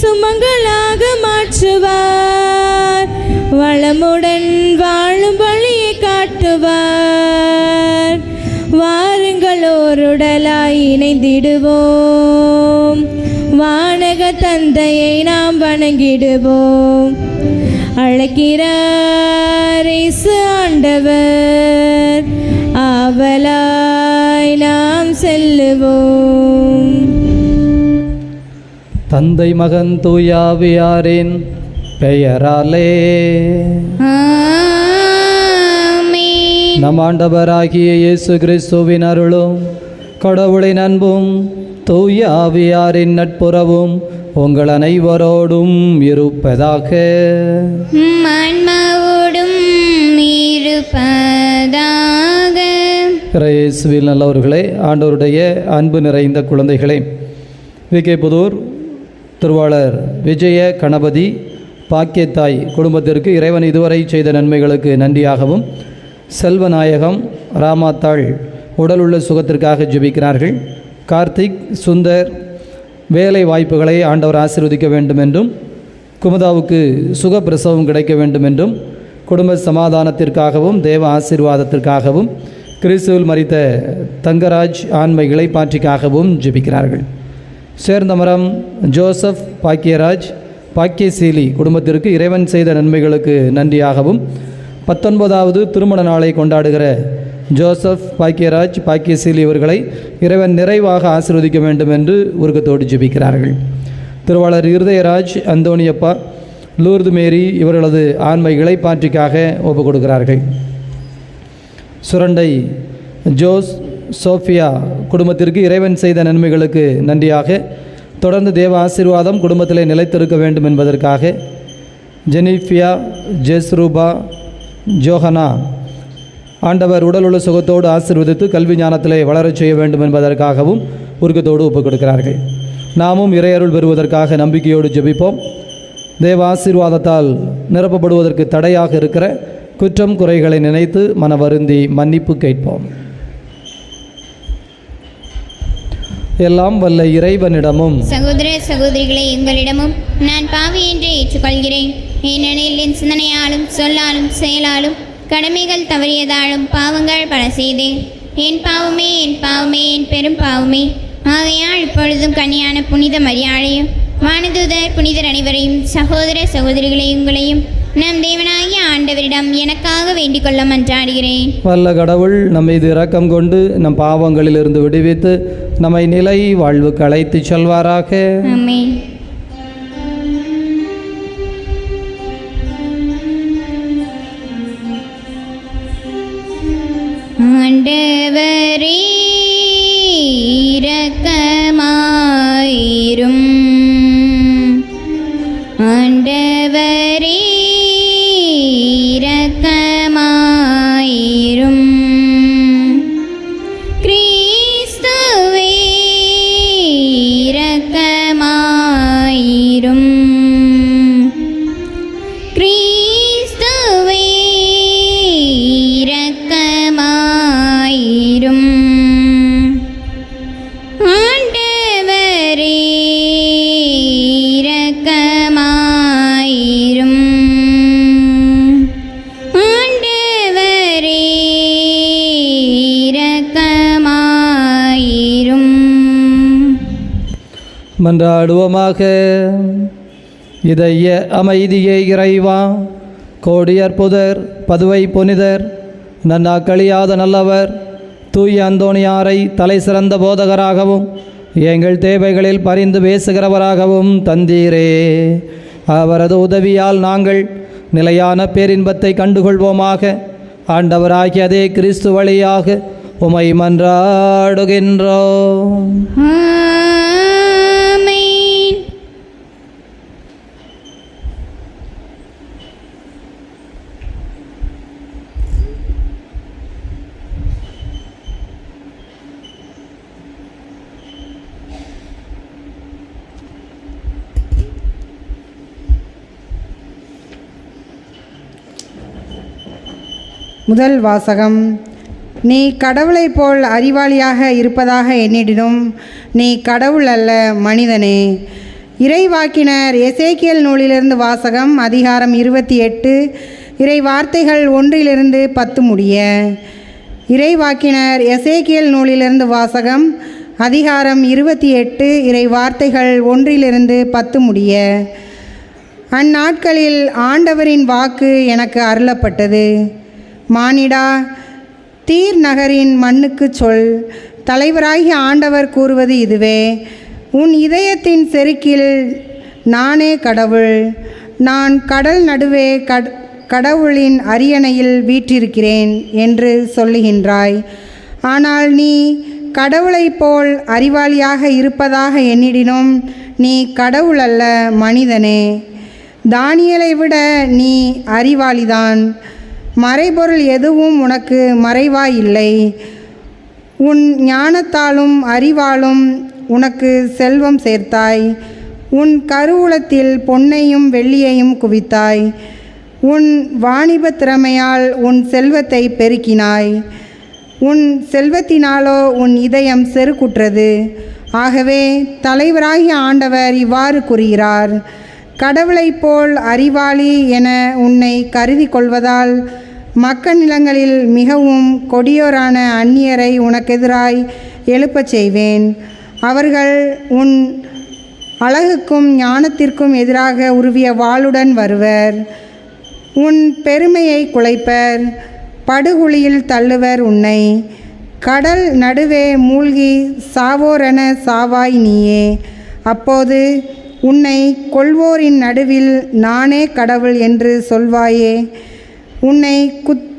சுமங்களாக மாற்றுவார். வளமுடன் வாழும் வழியை காட்டுவார். வாருங்கள் ஓருடலாய் இணைந்திடுவோம். வானக தந்தையை நாம் வணங்கிடுவோம். அழைக்கிறார் இயேசு ஆண்டவர், ஆவலாய் நாம் செல்லுவோம். தந்தை மகன் தூயாவியாரின் பெயராலே ஆமென். நம் ஆண்டவராகிய இயேசு கிறிஸ்துவின் அருளும் கடவுளின் அன்பும் தூய ஆவியாரின் நட்புறவும் உங்கள் அனைவரோடும் இருப்பதாக. ஆன்மாவோடும் இருப்பதாக. இயேசுவில் நல்லவர்களே, ஆண்டவருடைய அன்பு நிறைந்த குழந்தைகளே, விகே புதூர் திருவாளர் விஜய கணபதி பாக்கியத்தாய் குடும்பத்திற்கு இறைவன் இதுவரை செய்த நன்மைகளுக்கு நன்றியாகவும், செல்வநாயகம் ராமாத்தாள் உடலுள்ள சுகத்திற்காக ஜெபிக்கிறார்கள். கார்த்திக் சுந்தர் வேலை வாய்ப்புகளை ஆண்டவர் ஆசீர்வதிக்க வேண்டும் என்றும், குமுதாவுக்கு சுகப்பிரசவம் கிடைக்க வேண்டும் என்றும், குடும்ப சமாதானத்திற்காகவும் தேவ ஆசீர்வாதத்திற்காகவும், கிறிஸ்துவில் மரித்த தங்கராஜ் ஆண்மைகளை பாற்றிக்காகவும் ஜெபிக்கிறார்கள். சேர்ந்தமரம் ஜோசப் பாக்கியராஜ் பாக்கியசீலி குடும்பத்திற்கு இறைவன் செய்த நன்மைகளுக்கு நன்றியாகவும், 19வது திருமண நாளை கொண்டாடுகிற ஜோசப் பாக்கியராஜ் பாக்கியசீலி இவர்களை இறைவன் நிறைவாக ஆசீர்வதிக்க வேண்டும் என்று உருக்கத்தோடு ஜெபிக்கிறார்கள். திருவாளர் இருதயராஜ் அந்தோணியப்பா லூர்து மேரி இவர்களது ஆண்மைகளை பாற்றிக்காக ஒப்புக் கொடுக்கிறார்கள். சுரண்டை ஜோஸ் சோஃபியா குடும்பத்திற்கு இறைவன் செய்த நன்மைகளுக்கு நன்றியாக, தொடர்ந்து தேவ ஆசீர்வாதம் குடும்பத்திலே நிலைத்திருக்க வேண்டும் என்பதற்காக, ஜெனிஃபியா ஜெஸ்ரூபா ஜோஹனா ஆண்டவர் உடலுள்ள சுகத்தோடு ஆசீர்வதித்து கல்வி ஞானத்திலே வளரச் செய்ய வேண்டும் என்பதற்காகவும் உருக்கத்தோடு ஒப்புக் கொடுக்கிறார்கள். நாமும் இறையருள் பெறுவதற்காக நம்பிக்கையோடு ஜெபிப்போம். தேவ ஆசீர்வாதத்தால் நிரப்பப்படுவதற்கு தடையாக இருக்கிற குற்றம் குறைகளை நினைத்து மனவருந்தி மன்னிப்பு கேட்போம். எல்லாம் வல்ல இறைவனிடமும் சகோதர சகோதரிகளை எங்களிடமும் நான் பாவி என்று ஏற்றுக்கொள்கிறேன். ஏனெனில் என் சிந்தனையாலும் சொல்லாலும் செயலாலும் கடமைகள் தவறியதாலும் பாவங்கள் பல செய்தேன். என் பாவமே என் பாவமே என் பெரும் பாவமே. ஆகையால் இப்பொழுதும் கன்னியான புனித மரியாதையும் வானதூதர் புனிதர் அனைவரையும் சகோதர சகோதரிகளை உங்களையும் நம் தேவனாகிய ஆண்டவரிடம் எனக்காக வேண்டிக் கொள்ள மன்றாடுகிறேன். வல்ல கடவுள் நம் மீது இரக்கம் கொண்டு நம் பாவங்களிலிருந்து விடுவித்து நம்மை நிலை வாழ்வுக்கு அழைத்து செல்வாராக. ஆமென். ஆண்டவரே இரக்கமாயிரும். ஆண்டவரே இரக்கமாயிரும். கிறிஸ்துவே இரக்கமாயிரும். கிறிஸ்துவே இரக்கமாயிரும். ஆண்டவரே இரக்கமாயிரும். ஆண்டவரே இரக்கமாயிரும். மன்றாடுவோமாக. இதய அமைதியே இறைவா, கோடியற்புதர் பதுவை புனிதர் நன்னாக்களியாத நல்லவர் தூய அந்தோணியாரை தலை சிறந்த போதகராகவும் எங்கள் தேவைகளில் பரிந்து பேசுகிறவராகவும் தந்தீரே. அவரது உதவியால் நாங்கள் நிலையான பேரின்பத்தை கண்டுகொள்வோமாக. ஆண்டவராகிய அதே கிறிஸ்து வழியாக உமை மன்றாடுகின்றோம். ஆமென். முதல் வாசகம். நீ கடவுளைப் போல் அறிவாளியாக இருப்பதாக எண்ணிடினும் நீ கடவுள் அல்ல, மனிதனே. இறைவாக்கினர் எசேக்கியேல் நூலிலிருந்து வாசகம். அதிகாரம் 28, இறை வார்த்தைகள் 1-10 முடிய. இறைவாக்கினர் எசேக்கியேல் நூலிலிருந்து வாசகம். அதிகாரம் 28, இறை வார்த்தைகள் 1-10 முடிய. அந்நாட்களில் ஆண்டவரின் வாக்கு எனக்கு அருளப்பட்டது. மானிடா, தீர் நகரின் மண்ணுக்கு சொல், தலைவராகிய ஆண்டவர் கூறுவது இதுவே: உன் இதயத்தின் செருக்கில் நானே கடவுள், நான் கடல் நடுவே கடவுளின் அரியணையில் வீற்றிருக்கிறேன் என்று சொல்லுகின்றாய். ஆனால் நீ கடவுளைப் போல் அறிவாளியாக இருப்பதாக எண்ணிடினும் நீ கடவுள் அல்ல, மனிதனே. தானியேலை விட நீ அறிவாளிதான். மறைபொருள் எதுவும் உனக்கு மறைவாயில்லை. உன் ஞானத்தாலும் அறிவாலும் உனக்கு செல்வம் சேர்த்தாய். உன் கருவூலத்தில் பொன்னையும் வெள்ளியையும் குவித்தாய். உன் வாணிப திறமையால் உன் செல்வத்தை பெருக்கினாய். உன் செல்வத்தினாலோ உன் இதயம் செருக்குற்றது. ஆகவே தலைவராகிய ஆண்டவர் இவ்வாறு கூறுகிறார்: கடவுளைப் போல் அறிவாளி என உன்னை கருதி கொள்வதால் மக்கள் நிலங்களில் மிகவும் கொடியோரான அந்நியரை உனக்கெதிராய் எழுப்பச் செய்வேன். அவர்கள் உன் அழகுக்கும் ஞானத்திற்கும் எதிராக உருவிய வாளுடன் வருவர். உன் பெருமையை குலைப்பர், படுகுழியில் தள்ளுவர் உன்னை. கடல் நடுவே மூழ்கி சாவோரென சாவாய் நீயே. அப்போது உன்னை கொள்வோரின் நடுவில் நானே கடவுள் என்று சொல்வாயே. உன்னை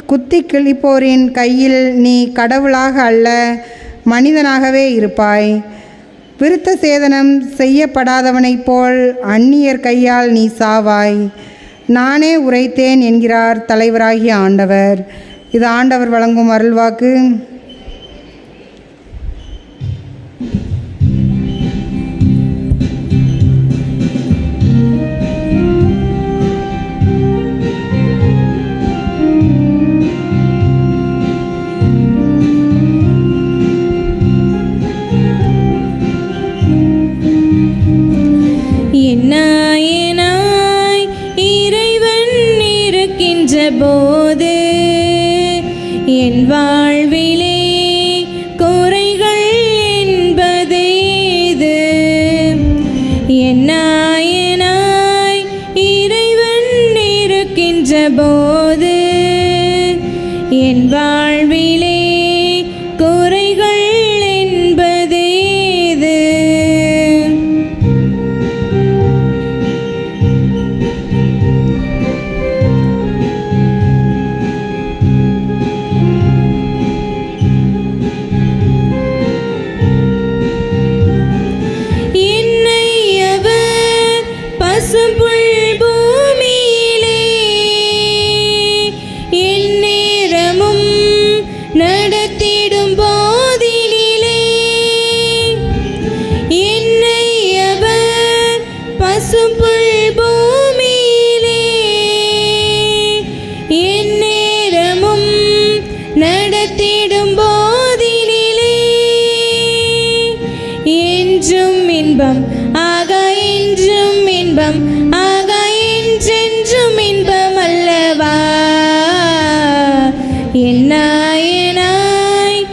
குத்தி கிழிப்போரின் கையில் நீ கடவுளாக அல்ல, மனிதனாகவே இருப்பாய். விருத்த சேதனம் செய்யப்படாதவனைப் போல் அந்நியர் கையால் நீ சாவாய். நானே உரைத்தேன் என்கிறார் தலைவராகிய ஆண்டவர். இது ஆண்டவர் வழங்கும் அருள்வாக்கு. என்னாய் இறைவன் இருக்கின்ற போது என் வாழ்விலே குறைகள் என்பதேது? என்னாய் இறைவன் இருக்கின்ற போது என் வாழ்விலே குறைகள் என்பதேது?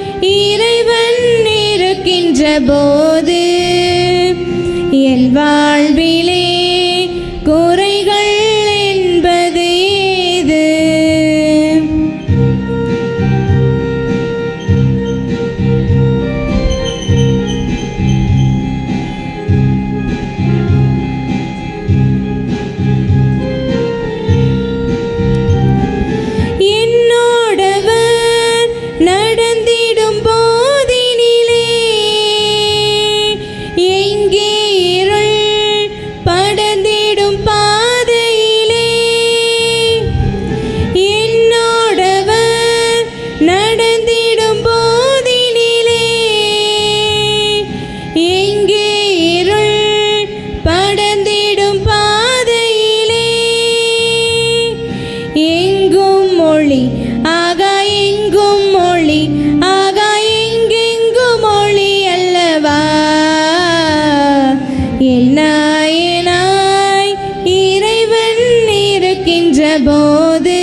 என்னாய் இறைவன் இருக்கின்ற போது என் வாழ்விலே குறைகள் என்பது ஏது? போது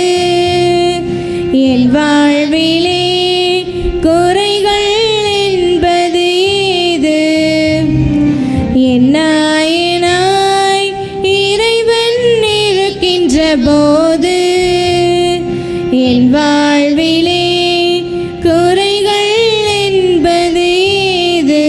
என் வாழ்விலே குறைகள் என்பது ஏது? என் நாயனாய் இறைவன் இருக்கின்ற போது என் வாழ்விலே குறைகள் என்பது ஏது?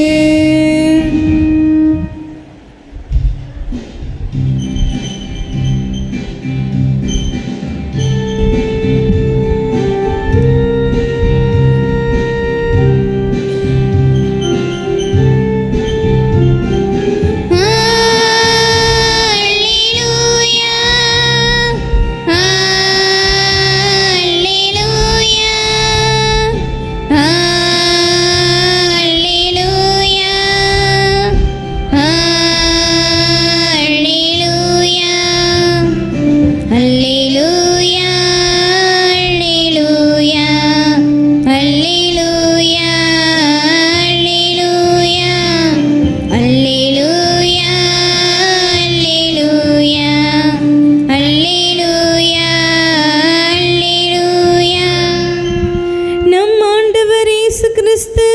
நம் ஆண்டவர் இயேசு கிறிஸ்து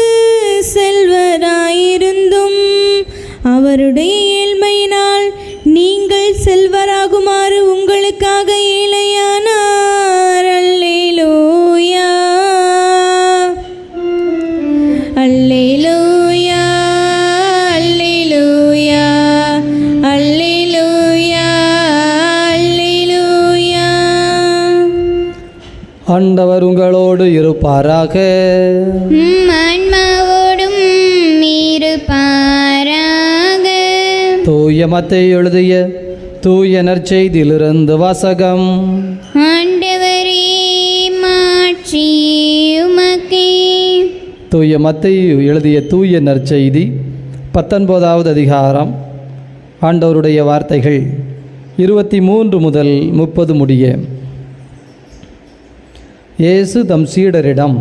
செல்வராயிருந்தும் அவருடைய ஏழ்மையினால் நீங்கள் செல்வராகுமாறு உங்களுக்காக ஏழையானார். அல்லேலூயா, அல்லேலூயா, அல்லேலூயா, அல்லேலூயா, அல்லேலூயா. ஆண்டவர் உங்களோடு இருப்பாராக. ஆன்மாவோடும் இருப்பாராக. தூய மத்தேயு எழுதிய தூய நற்செய்தியிலிருந்து வாசகம். ஆண்டவரே மாட்சி உமக்கே. தூய மத்தேயு எழுதிய தூய நற்செய்தி 19வது அதிகாரம். ஆண்டவருடைய வார்த்தைகள் 23 முதல் 30 முடிய. இயேசு தம் சீடரிடம்,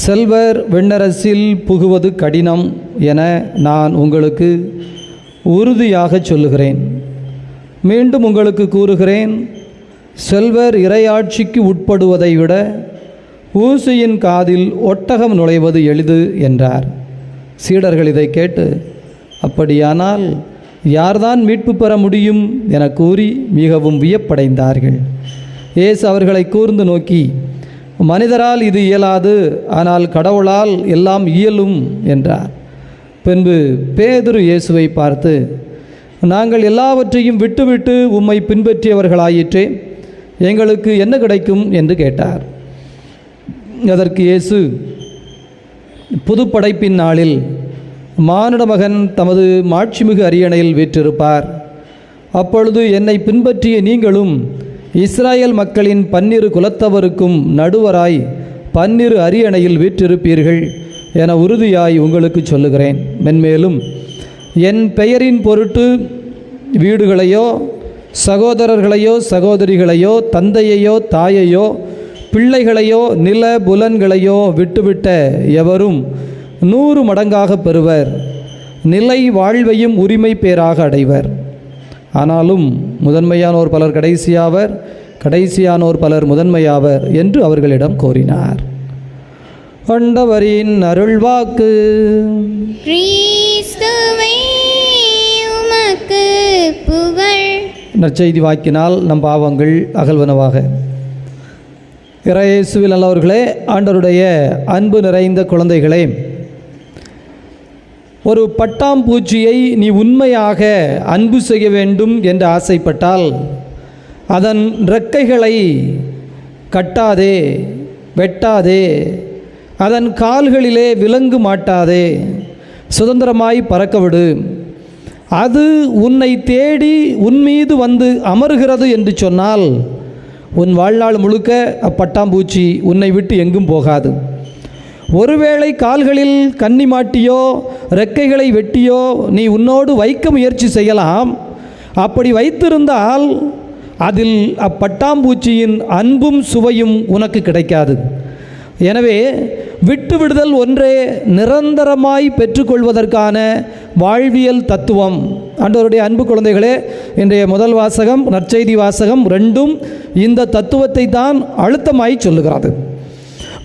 செல்வர் விண்ணரசில் புகுவது கடினம் என நான் உங்களுக்கு உறுதியாக சொல்லுகிறேன். மீண்டும் உங்களுக்கு கூறுகிறேன், செல்வர் இறையாட்சிக்கு உட்படுவதை விட ஊசியின் காதில் ஒட்டகம் நுழைவது எளிது என்றார். சீடர்கள் இதை கேட்டு, அப்படியானால் யார்தான் மீட்பு பெற முடியும் என கூறி மிகவும் வியப்படைந்தார்கள். இயேசு அவர்களை கூர்ந்து நோக்கி, மனிதரால் இது இயலாது, ஆனால் கடவுளால் எல்லாம் இயலும் என்றார். பின்பு பேதுரு இயேசுவை பார்த்து, நாங்கள் எல்லாவற்றையும் விட்டுவிட்டு உம்மை பின்பற்றியவர்களாயிற்றே, எங்களுக்கு என்ன கிடைக்கும் என்று கேட்டார். அதற்கு இயேசு, புதுப்படைப்பின் நாளில் மானிட மகன் தமது மாட்சிமிகு அரியணையில் வீற்றிருப்பார். அப்பொழுது என்னை பின்பற்றிய நீங்களும் இஸ்ராயேல் மக்களின் 12 குலத்தவருக்கும் நடுவராய் 12 அரியணையில் வீற்றிருப்பீர்கள் என உறுதியாய் உங்களுக்கு சொல்லுகிறேன். மென்மேலும் என் பெயரின் பொருட்டு வீடுகளையோ சகோதரர்களையோ சகோதரிகளையோ தந்தையையோ தாயையோ பிள்ளைகளையோ நில புலன்களையோ விட்டுவிட்ட எவரும் 100 மடங்காக பெறுவர், நிலை வாழ்வையும் உரிமை பேராக அடைவர். ஆனாலும் முதன்மையானோர் பலர் கடைசியாவர், கடைசியானோர் பலர் முதன்மையாவர் என்று அவர்களிடம் கோரினார். ஆண்டவரின் அருள்வாக்கு. கிறிஸ்துவே உமக்கு புகழ். நற்செய்தி வாக்கினால் நம் பாவங்கள் அகல்வனவாக. இறையேசுவில் நல்லவர்களே, ஆண்டவருடைய அன்பு நிறைந்த குழந்தைகளே, ஒரு பட்டாம்பூச்சியை நீ உண்மையாக அன்பு செய்ய வேண்டும் என்று ஆசைப்பட்டால் அதன் இறக்கைகளை கட்டாதே, வெட்டாதே, அதன் கால்களிலே விலங்கு மாட்டாதே, சுதந்திரமாய் பறக்கவிடு. அது உன்னை தேடி உன் மீது வந்து அமருகிறது என்று சொன்னால் உன் வாழ்நாள் முழுக்க அப்பட்டாம்பூச்சி உன்னை விட்டு எங்கும் போகாது. ஒருவேளை கால்களில் கன்னி மாட்டியோ இறக்கைகளை வெட்டியோ நீ உன்னோடு வைக்க முயற்சி செய்யலாம். அப்படி வைத்திருந்தால் அதில் அப்பட்டாம்பூச்சியின் அன்பும் சுவையும் உனக்கு கிடைக்காது. எனவே விட்டுவிடுதல் ஒன்றே நிரந்தரமாய் பெற்றுக்கொள்வதற்கான வாழ்வியல் தத்துவம். ஆண்டவருடைய அன்பு குழந்தைகளே, இன்றைய முதல் வாசகம், நற்செய்தி வாசகம் ரெண்டும் இந்த தத்துவத்தை தான் அழுத்தமாய் சொல்லுகிறது.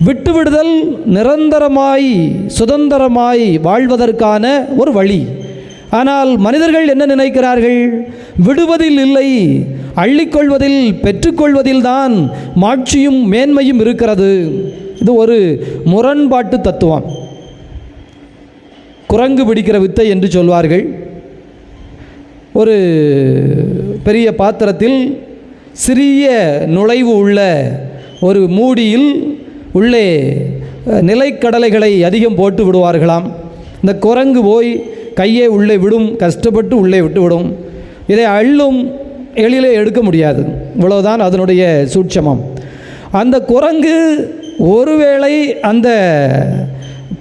விட்டுவிடுதல் நிரந்தரமாய் சுதந்திரமாய் வாழ்வதற்கான ஒரு வழி. ஆனால் மனிதர்கள் என்ன நினைக்கிறார்கள்? விடுவதில் இல்லை, அள்ளிக்கொள்வதில் பெற்றுக்கொள்வதில் தான் மாட்சியும் மேன்மையும் இருக்கிறது. இது ஒரு முரண்பாட்டு தத்துவம். குரங்கு பிடிக்கிற வித்தை என்று சொல்வார்கள். ஒரு பெரிய பாத்திரத்தில் சிறிய நுழைவு உள்ள ஒரு மூடியில் உள்ளே நிலைக்கடலைகளை அதிகம் போட்டு விடுவார்களாம். இந்த குரங்கு போய் கையை உள்ளே விடும், கஷ்டப்பட்டு உள்ளே விட்டு விடும். இதை அள்ளும் எளிலே எடுக்க முடியாது. இவ்வளவுதான் அதனுடைய சூட்சமம். அந்த குரங்கு ஒருவேளை அந்த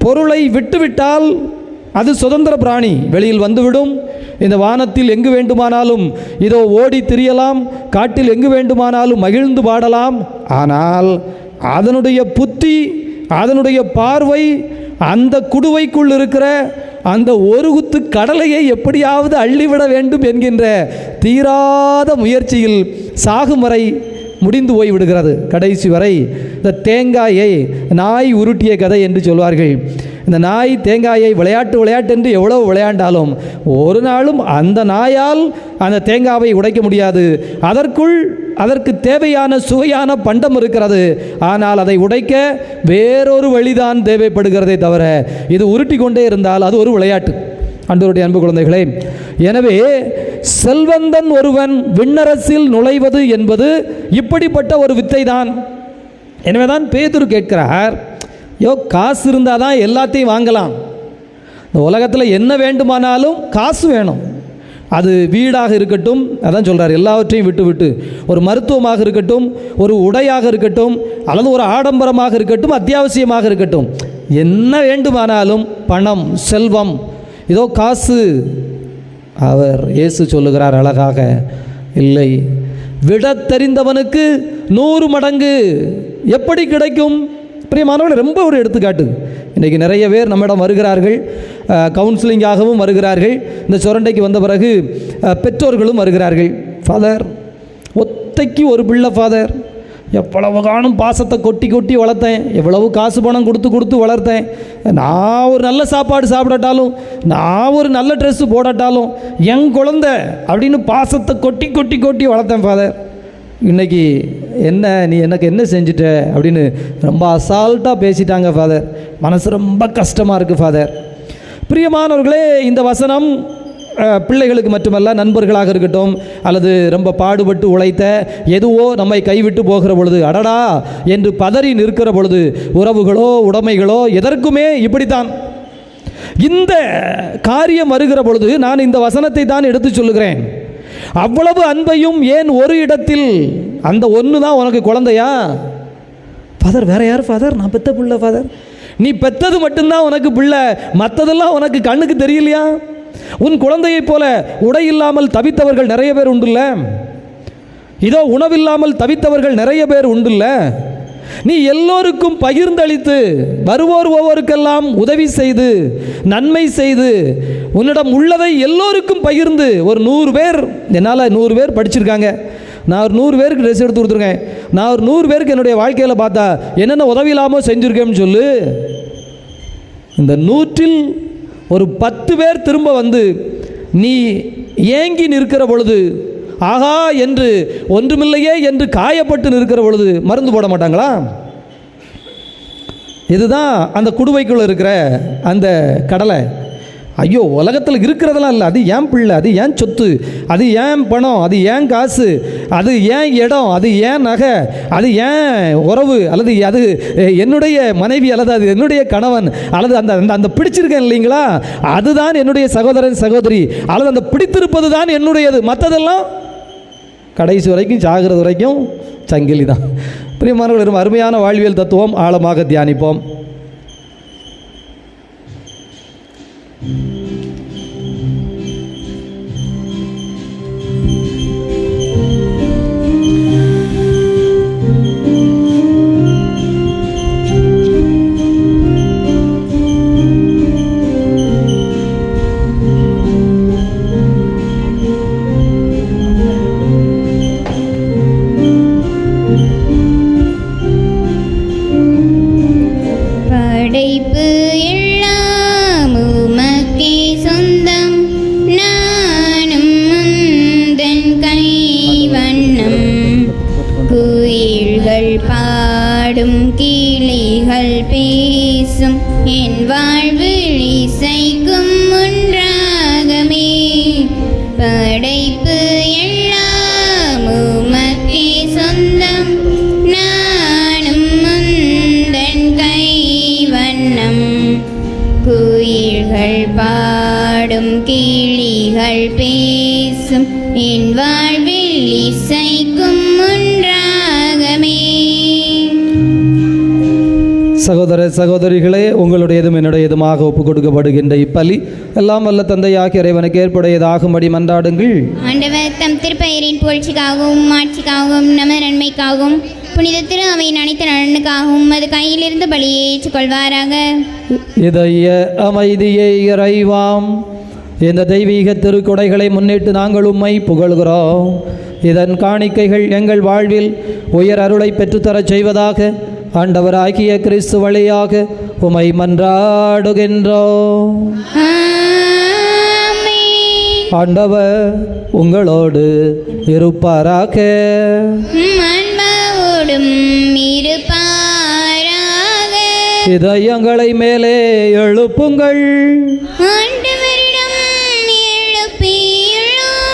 பொருளை விட்டுவிட்டால் அது சுதந்திர பிராணி, வெளியில் வந்துவிடும். இந்த வானத்தில் எங்கு வேண்டுமானாலும் இதோ ஓடி திரியலாம், காட்டில் எங்கு வேண்டுமானாலும் மகிழ்ந்து பாடலாம். ஆனால் அதனுடைய புத்தி, அதனுடைய பார்வை அந்த குடுவைக்குள் இருக்கிற அந்த ஒரு குத்து கடலையை எப்படியாவது அள்ளிவிட வேண்டும் என்கின்ற தீராத முயற்சியில் சாகும் வரை முடிந்து போய் விடுகிறது. கடைசி வரை இந்த தேங்காயை நாய் உருட்டிய கதை என்று சொல்வார்கள். இந்த நாய் தேங்காயை விளையாட்டு என்று எவ்வளவு விளையாண்டாலும் ஒரு நாளும் அந்த நாயால் அந்த தேங்காவை உடைக்க முடியாது. அதற்கு தேவையான சுவையான பண்டம் இருக்கிறது. ஆனால் அதை உடைக்க வேறொரு வழிதான் தேவைப்படுகிறதே தவிர இது உருட்டி கொண்டே இருந்தால் அது ஒரு விளையாட்டு. ஆண்டவருடைய அன்பு குழந்தைகளே, எனவே செல்வந்தன் ஒருவன் விண்ணரசில் நுழைவது என்பது இப்படிப்பட்ட ஒரு வித்தை தான். எனவே தான் பேதுரு கேட்கிறார், காசு இருந்தால் தான் எல்லாத்தையும் வாங்கலாம். இந்த உலகத்தில் என்ன வேண்டுமானாலும் காசு வேணும். அது வீடாக இருக்கட்டும், அதான் சொல்கிறார், எல்லாவற்றையும் விட்டு ஒரு மருத்துவமாக இருக்கட்டும், ஒரு உடையாக இருக்கட்டும், அல்லது ஒரு ஆடம்பரமாக இருக்கட்டும், அத்தியாவசியமாக இருக்கட்டும், என்ன வேண்டுமானாலும் பணம், செல்வம், இதோ காசு. அவர் இயேசு சொல்லுகிறார் அழகாக, இல்லை, விட தெரிந்தவனுக்கு 100 மடங்கு எப்படி கிடைக்கும்? பிரியமானவர்கள், ரொம்ப ஒரு எடுத்துக்காட்டு. இன்றைக்கி நிறைய பேர் நம்மிடம் வருகிறார்கள், கவுன்சிலிங்காகவும் வருகிறார்கள். இந்த சுரண்டைக்கு வந்த பிறகு பெற்றோர்களும் வருகிறார்கள். ஃபாதர், ஒத்தைக்கு ஒரு பிள்ளை ஃபாதர், எவ்வளவு காணும் பாசத்தை கொட்டி வளர்த்தேன், எவ்வளவு காசு பணம் கொடுத்து வளர்த்தேன். நான் ஒரு நல்ல சாப்பாடு சாப்பிடட்டாலும், நான் ஒரு நல்ல ட்ரெஸ்ஸு போடட்டாலும் என் குழந்தை அப்படின்னு பாசத்தை கொட்டி வளர்த்தேன் ஃபாதர். இன்றைக்கி என்ன, நீ எனக்கு என்ன செஞ்சிட்ட அப்படின்னு ரொம்ப அசால்ட்டாக பேசிட்டாங்க ஃபாதர். மனசு ரொம்ப கஷ்டமாக இருக்குது ஃபாதர். பிரியமானவர்களே, இந்த வசனம் பிள்ளைகளுக்கு மட்டுமல்ல, நண்பர்களாக இருக்கட்டும், அல்லது ரொம்ப பாடுபட்டு உழைத்த எதுவோ நம்மை கைவிட்டு போகிற பொழுது, அடடா என்று பதறி நிற்கிற பொழுது, உறவுகளோ உடைமைகளோ எதற்குமே இப்படித்தான். இந்த காரியம் வருகிற பொழுது நான் இந்த வசனத்தை தான் எடுத்து சொல்லுகிறேன். அவ்வளவு அன்பையும் ஏன் ஒரு இடத்தில், அந்த ஒன்று தான் உனக்கு குழந்தையா ஃபாதர்? வேற யார் ஃபாதர்? நான் பெத்த பிள்ளை ஃபாதர். நீ பெத்தது மட்டும்தான் உனக்கு பிள்ளை, மற்றதெல்லாம் உனக்கு கண்ணுக்கு தெரியலையா? உன் குழந்தையைப் போல உடை இல்லாமல் தவித்தவர்கள் நிறைய பேர் உண்டுல்ல, இதோ உணவில்லாமல் தவித்தவர்கள் நிறைய பேர் உண்டுல்ல. நீ எல்லோருக்கும் பகிர்ந்தளித்து, வருவோர் ஒவ்வொருக்கெல்லாம் உதவி செய்து, நன்மை செய்து, உன்னிடம் உள்ளதை எல்லோருக்கும் பகிர்ந்து, ஒரு 100 பேர், என்னால் 100 பேர் படிச்சிருக்காங்க, நான் ஒரு 100 பேருக்கு ட்ரெஸ் எடுத்து கொடுத்துருக்கேன், நான் ஒரு 100 பேருக்கு என்னுடைய வாழ்க்கையில் பார்த்தா என்னென்ன உதவி இல்லாமல் செஞ்சுருக்கேன்னு சொல்லு. இந்த 100இல் ஒரு 10 பேர் திரும்ப வந்து நீ ஏங்கி நிற்கிற பொழுது, ஆகா என்று ஒன்றுமில்லையே என்று காயப்பட்டு நிற்கிற பொழுது மருந்து போட மாட்டாங்களா? இதுதான் அந்த குடுவைக்குள்ள இருக்கிற அந்த கடலை. ஐயோ, உலகத்தில் இருக்கிறதெல்லாம் இல்லை, அது ஏன் பிள்ளை, அது ஏன் சொத்து, அது ஏன் பணம், அது ஏன் காசு, அது ஏன் இடம், அது ஏன் நகை, அது ஏன் உறவு, அல்லது அது என்னுடைய மனைவி, அல்லது அது என்னுடைய கணவன், அல்லது அந்த அந்த பிடிச்சிருக்கேன் இல்லைங்களா, அதுதான் என்னுடைய சகோதரன் சகோதரி, அல்லது அந்த பிடித்திருப்பது தான் என்னுடையது. மற்றதெல்லாம் கடைசி வரைக்கும், சாகிறது வரைக்கும் சங்கிலி தான். பிரியமானவர்கள், அருமையான வாழ்வியல் தத்துவம், ஆழமாக தியானிப்போம். படைப்பு எல்லாம் உமக்கே சொந்தம். நானும் முந்தன் கை வண்ணம். குயில்கள் பாடும் கிளிகள் பேசும் என் வாழ்வில் இசைக்கும் ஒன்றாகமே. சகோதர சகோதரிகளே, உங்களுடையதும் என்னுடையதுமாக ஒப்புக் கொடுக்கப்படுகின்ற இப்பலி எல்லாம் வல்ல தந்தையாகிய இறைவனுக்கு ஏற்புடையதாகும்படி மன்றாடுங்கள். ஆண்டவர் தம் திருப்பெயரின் புகழ்ச்சிக்காகவும் ஆட்சிக்காகவும் நமது நன்மைக்காகவும் புனித திரு அவையின் அனைத்து நலனுக்காகவும் அது கையிலிருந்து பலியை ஏற்றுக்கொள்வாராக. இதய அமைதியை இறைவாம். இந்த தெய்வீக திருக்கொடைகளை முன்னிட்டு நாங்கள் உம்மை புகழ்கிறோம். இதன் காணிக்கைகள் எங்கள் வாழ்வில் உயர் அருளை பெற்றுத்தரச் செய்வதாக ஆண்டவராகிய கிறிஸ்து வழியாக உம்மை மன்றாடுகின்றோம். ஆண்டவர் உங்களோடு இருப்பாராக. இதயங்களை மேலே எழுப்புங்கள்.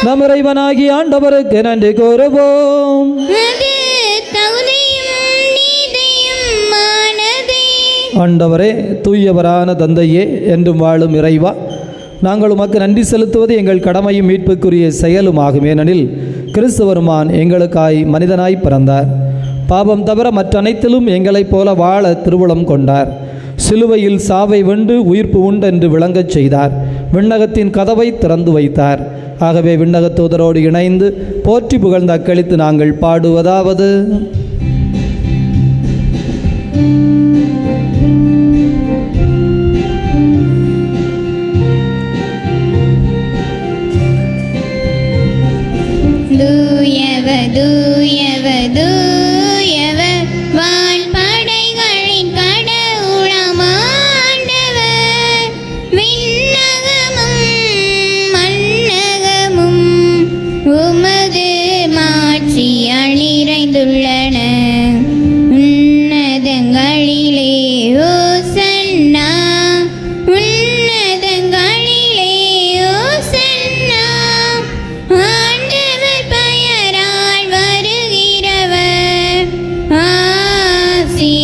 நம் இறைவனாகிய ஆண்டவருக்கு நன்றி கூறுவோம். ஆண்டவரே, தூயவரான தந்தையே, என்றும் வாழும் இறைவா, நாங்கள் உமக்கு நன்றி செலுத்துவது எங்கள் கடமையும் மீட்புக்குரிய செயலுமாகும். ஏனெனில் கிறிஸ்துவருமான் எங்களுக்காய் மனிதனாய் பிறந்தார். பாவம் தவிர மற்ற அனைத்திலும் எங்களைப் போல வாழ திருவுளம் கொண்டார். சிலுவையில் சாவை வென்று உயிர்ப்பு உண்டு என்று விளங்கச் செய்தார். விண்ணகத்தின் கதவை திறந்து வைத்தார். ஆகவே விண்ணகத் தூதரோடு இணைந்து போற்றி புகழ்ந்து அக்களித்து நாங்கள் பாடுவதாவது: தூயவர் தூயவர் தூயவர் வான்படைகளின் கடவுளாம் ஆண்டவர். விண்ணகமும் மண்ணகமும் உமது மாட்சியால் நிறைந்துள்ளன. உன்னதங்களிலே ஓசன்னா, உன்னதங்களிலே ஓசன்னா. ஆண்டவர் பெயரால் வருகிறவர் ஆசி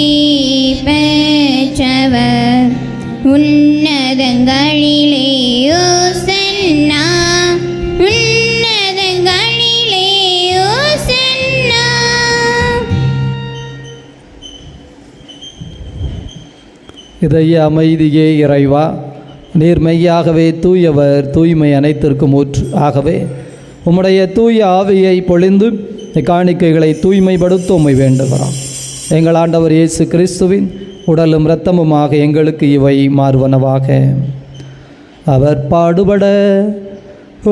பெற்றவர். உன்னதங்களிலே ஓசன்னா, உன்னதங்களிலே ஓசன்னா. இதய அமைதியே இறைவா, நீர் மெய்யாகவே தூயவர், தூய்மை அனைத்திற்கும் ஊற்று. ஆகவே உம்முடைய தூய ஆவியை பொழிந்து காணிக்கைகளை தூய்மைப்படுத்த உம்மை வேண்டுகிறோம். எங்கள் ஆண்டவர் இயேசு கிறிஸ்துவின் உடலும் இரத்தமுமாக எங்களுக்கு இவை மாறுவனவாக. அவர் பாடுபட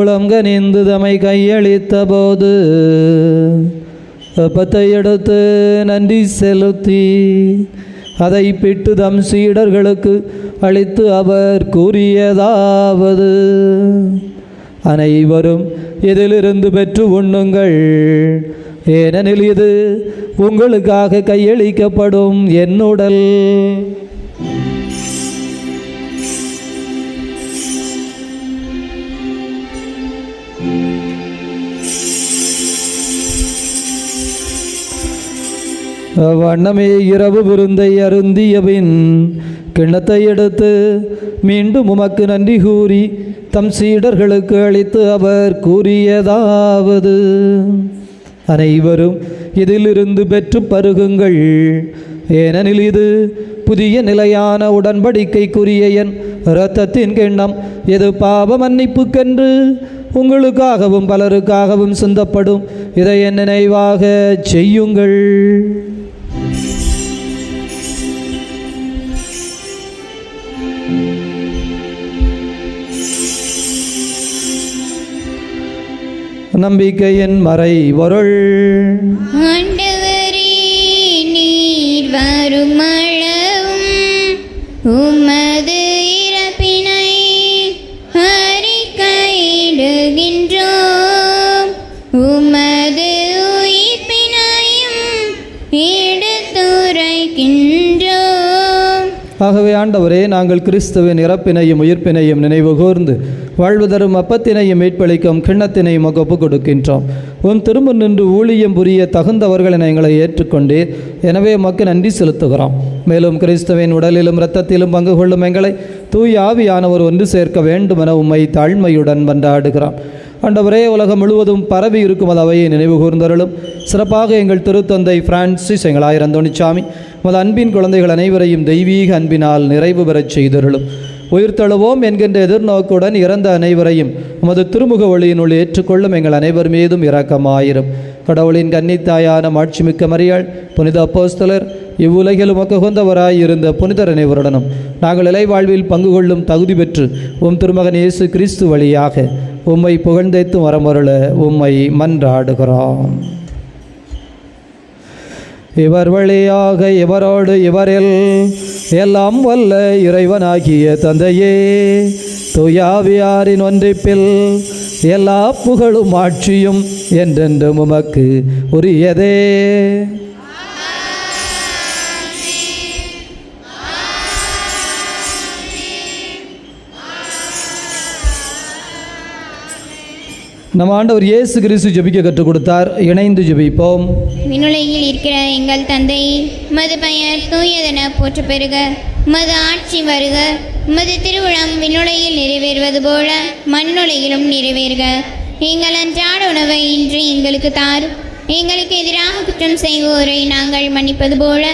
உளங்கனிந்து தம்மை கையளித்த போது அப்பத்தை எடுத்து நன்றி செலுத்தி அதை பிட்டு தம் சீடர்களுக்கு அளித்து அவர் கூறியதாவது: அனைவரும் இதிலிருந்து பெற்று உண்ணுங்கள். ஏனெனில் இது உங்களுக்காக கையளிக்கப்படும் என் உடல். வண்ணமே இரவு விருந்தை அருந்தியபின் கிண்ணத்தை எடுத்து மீண்டும் உமக்கு நன்றி கூறி தம் சீடர்களுக்கு அளித்து அவர் கூறியதாவது: அனைவரும் இதிலிருந்து பெற்று பருகுங்கள். ஏனெனில் இது புதிய நிலையான உடன்படிக்கைக்குரிய என் இரத்தத்தின் கிண்ணம். இது பாவ மன்னிப்புக்கென்று உங்களுக்காகவும் பலருக்காகவும் சிந்தப்படும். இதை என் நினைவாக செய்யுங்கள். நம்பிக்கையின் மறைபொருள். ஆண்டவரே, நீர் வரும் அளவும் உமது இறப்பினை அறிக்கையிடுகின்றோம். உமது உயிர்ப்பினையும் எடுத்துரைக்கின்றோம். ஆகவே ஆண்டவரே, நாங்கள் கிறிஸ்துவின் இறப்பினையும் உயிர்ப்பினையும் நினைவு கூர்ந்து வாழ்வு தரும் அப்பத்தினையும் மீட்பளிக்கும் கிண்ணத்தினையும் ஒப்புக் கொடுக்கின்றோம். திரும்ப நின்று ஊழியம் புரிய தகுந்தவர்கள் என எங்களை ஏற்றுக்கொண்டீர். எனவே உமக்கு நன்றி செலுத்துகிறோம். மேலும் கிறிஸ்துவின் உடலிலும் இரத்தத்திலும் பங்கு கொள்ளும் எங்களை தூய் ஆவியானவர் ஒன்று சேர்க்க வேண்டும் என உம்மை தாழ்மையுடன் மன்றாடுகிறோம். ஆண்டவரே, உலகம் முழுவதும் பரவி இருக்கும் அவையை நினைவு கூர்ந்தருளும். சிறப்பாக எங்கள் திருத்தந்தை பிரான்சிஸ், எங்கள் ஆயிரந்தோணிச்சாமி, உமது அன்பின் குழந்தைகள் அனைவரையும் தெய்வீக அன்பினால் நிறைவு பெறச் செய்தருளும். உயிர்த்தெழுவோம் என்கின்ற எதிர்நோக்குடன் இறந்த அனைவரையும் உமது திருமுக ஒளியினுள் ஏற்றுக்கொள்ளும் எங்கள் அனைவர் மீதும் இரக்கமாயிரும். கடவுளின் கன்னித்தாயான மாட்சிமிக்க மரியாள், புனித அப்போஸ்தலர், இவ்வுலகில் உமக்கு உகந்தவராய் இருந்த புனிதர் அனைவருடனும் நாங்கள் இலைவாழ்வில் பங்கு கொள்ளும் தகுதி பெற்று திருமகன் இயேசு கிறிஸ்து வழியாக உம்மை புகழ்ந்தேத்தும் வரமருள உம்மை மன்றாடுகிறோம். இவர் வழியாக இவரோடு இவரில் எல்லாம் வல்ல இறைவனாகிய தந்தையே, தூயாவியாரின் ஒன்றிப்பில் எல்லா புகழும் ஆட்சியும் என்றென்றும் உமக்கு உரியதே. நம் ஆண்டவர் இயேசு கிறிஸ்து ஜெபிக்க கற்றுக் கொடுத்தார். இணைந்து ஜெபிப்போம். விண்ணுலகில் இருக்கிற எங்கள் தந்தை, உமது பெயர் தூயதென போற்ற பெறுக. உமது ஆட்சி வருக. உமது திருவுளம் விண்ணுலகில் நிறைவேறுவது போல மண்ணுலகிலும் நிறைவேறுக. எங்கள் அன்றாட உணவை இன்று எங்களுக்கு தாரும். எங்களுக்கு எதிராக குற்றம் செய்வோரை நாங்கள் மன்னிப்பது போல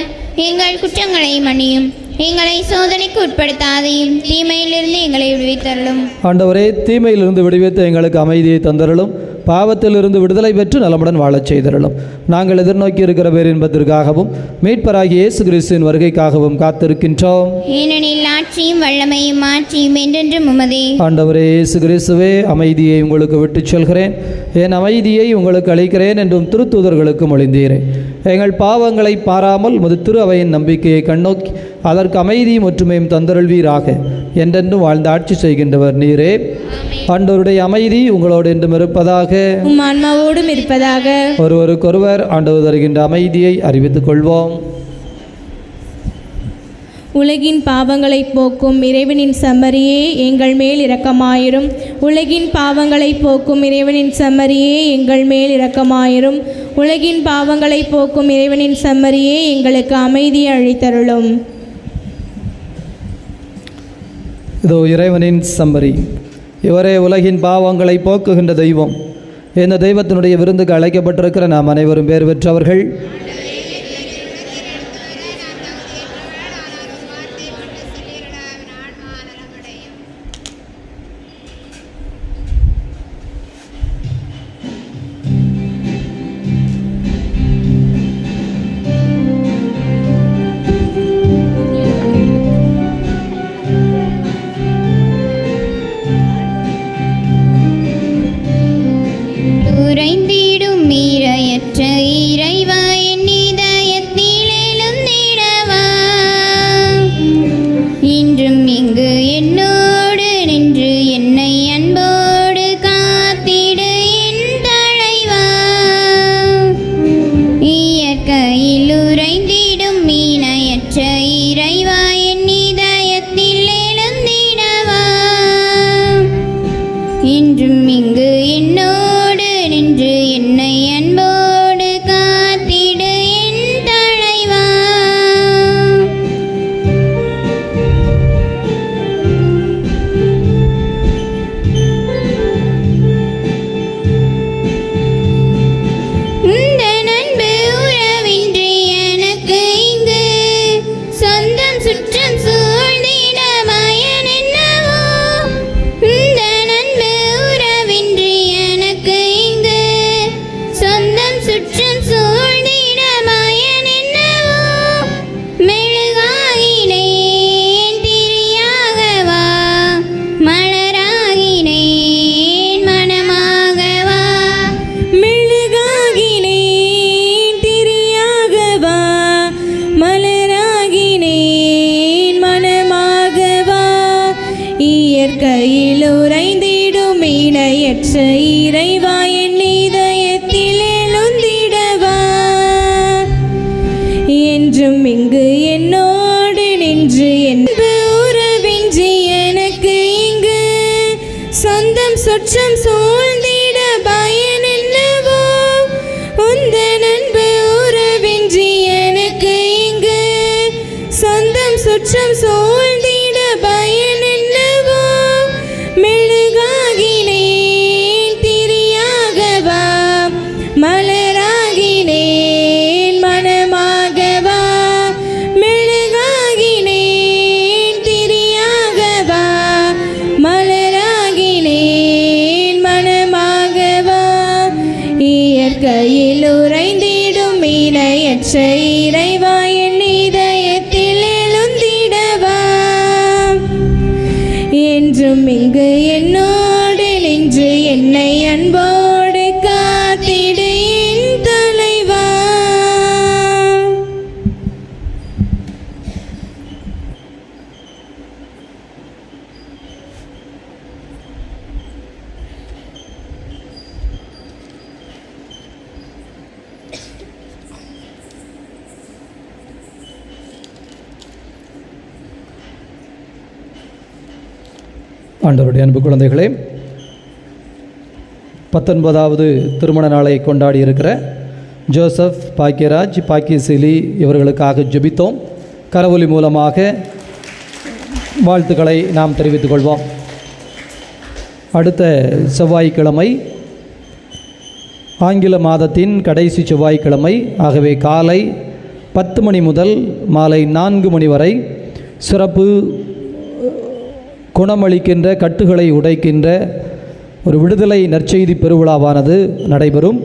எங்கள் குற்றங்களை மன்னியும். எங்களை சோதனைக்கு உட்படுத்தாதையும் தீமையிலிருந்து எங்களை விடுவித்தருளும். ஆண்டவரே, தீமையிலிருந்து விடுவித்து எங்களுக்கு அமைதியை தந்தருளும். பாவத்திலிருந்து விடுதலை பெற்று நலமுடன் வாழச் செய்தருளும். நாங்கள் எதிர்நோக்கி இருக்கிற பேரின்பத்திற்காகவும் மீட்பராகிய இயேசு கிறிஸ்துவின் வருகைக்காகவும் காத்திருக்கின்றோம். ஏனெனில் ஆட்சியும் வல்லமையும் ஆட்சியும் என்றென்றும் உமதே. ஆண்டவரே இயேசு கிறிஸ்துவே, அமைதியை உங்களுக்கு விட்டுச் செல்கிறேன், என் அமைதியை உங்களுக்கு அளிக்கிறேன் என்றும் திருத்தூதர்களுக்கு மொழிந்தீரே. எங்கள் பாவங்களை பாராமல் உமது திரு அவையின் நம்பிக்கையை கண்ணோக்கி அதற்கு அமைதியும் ஒற்றுமையும் தந்தருள்வீராக. என்றென்றும் வாழ்ந்து ஆட்சி செய்கின்றவர் நீரே. ஆண்டவருடைய அமைதி உங்களோடு என்றும் இருப்பதாக, உம் ஆன்மாவோடும் இருப்பதாக. ஒருவருக்கொருவர் ஆண்டவர் தருகின்ற அமைதியை அறிவித்துக் கொள்வோம். உலகின் பாவங்களை போக்கும் இறைவனின் செம்மறியே, எங்கள் மேல் இரக்கமாயிரும். உலகின் பாவங்களை போக்கும் இறைவனின் செம்மறியே, எங்கள் மேல் இரக்கமாயிரும். உலகின் பாவங்களை போக்கும் இறைவனின் செம்மறியே, எங்களுக்கு அமைதியை அளித்தருளும். இதோ இறைவனின் செம்மறி, இவரே உலகின் பாவங்களை போக்குகின்ற தெய்வம். இந்த தெய்வத்தினுடைய விருந்துக்கு அழைக்கப்பட்டிருக்கிற நாம் அனைவரும் பேர் பெற்றவர்கள். உறைந்திடும் மீறையற்ற இறைவா, என் இதயத்தில் எழுந்திடவா. இன்றும் இங்கு என்னோடு நின்று என்னை அன்போடு காத்திடு என் தலைவா. இயற்கையில் உறைந்திடும் மீனையற்ற இறைவா, என் இதயத்தில் எழுந்திடவா. இன்றும் இங்கு என்னோடு நின்று வாழ்க்கையில் உறைந்திடும் இணையற்ற இறைவா என் இதயத்தில் எழுந்திடவா என்றும் இங்கு என்னோடு நின்று என்னை அன்போடு காத்திடு என் தலைவா. ஆண்டவருடைய அன்பு குழந்தைகளே, 19வது திருமண நாளை கொண்டாடி இருக்கிற ஜோசப், பாக்கியராஜ், பாக்கியசீலி இவர்களுக்காக ஜெபித்தோம். கரவொலி மூலமாக வாழ்த்துக்களை நாம் தெரிவித்துக் கொள்வோம். அடுத்த செவ்வாய்க்கிழமை ஆங்கில மாதத்தின் கடைசி செவ்வாய்க்கிழமை, ஆகவே காலை 10 மணி முதல் மாலை 4 மணி வரை சிறப்பு குணமளிக்கின்ற, கட்டுகளை உடைக்கின்ற ஒரு விடுதலை நற்செய்தி பெருவிழாவானது நடைபெறும்.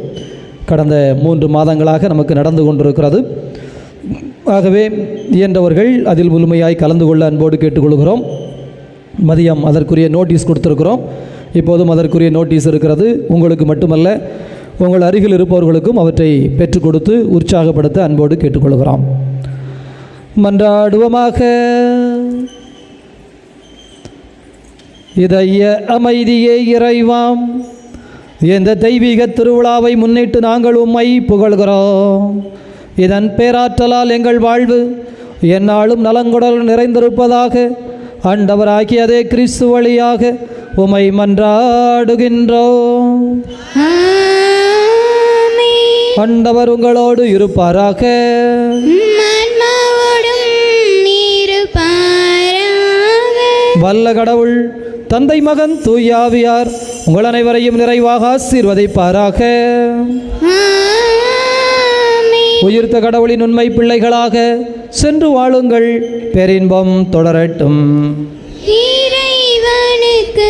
கடந்த 3 மாதங்களாக நமக்கு நடந்து கொண்டிருக்கிறது. ஆகவே இயன்றவர்கள் அதில் முழுமையாய் கலந்து கொள்ள அன்போடு கேட்டுக்கொள்கிறோம். மதியம் அதற்குரிய நோட்டீஸ் கொடுத்துருக்கிறோம். இப்போதும் அதற்குரிய நோட்டீஸ் இருக்கிறது. உங்களுக்கு மட்டுமல்ல, உங்கள் அருகில் இருப்பவர்களுக்கும் அவற்றை பெற்றுக் கொடுத்து உற்சாகப்படுத்த அன்போடு கேட்டுக்கொள்கிறோம். மன்றாடுவோமாக. இதய அமைதியே இறைவாம், இந்த தெய்வீக திருவிழாவை முன்னிட்டு நாங்கள் உம்மை புகழ்கிறோம். இதன் பேராற்றலால் எங்கள் வாழ்வு எந்நாளும் நலங்குடல் நிறைந்திருப்பதாக ஆண்டவராகிய அதே கிறிஸ்து வழியாக உம்மை மன்றாடுகின்றோம். ஆண்டவர் உங்களோடு இருப்பாராக. வல்ல கடவுள் தந்தை, மகன், தூய ஆவியார் உங்கள் அனைவரையும் நிறைவாக ஆசீர்வதிப்பாராக. உயிர்த்த கடவுளின் உண்மை பிள்ளைகளாக சென்று வாழுங்கள். பேரின்பம் தொடரட்டும். இறைவனுக்கு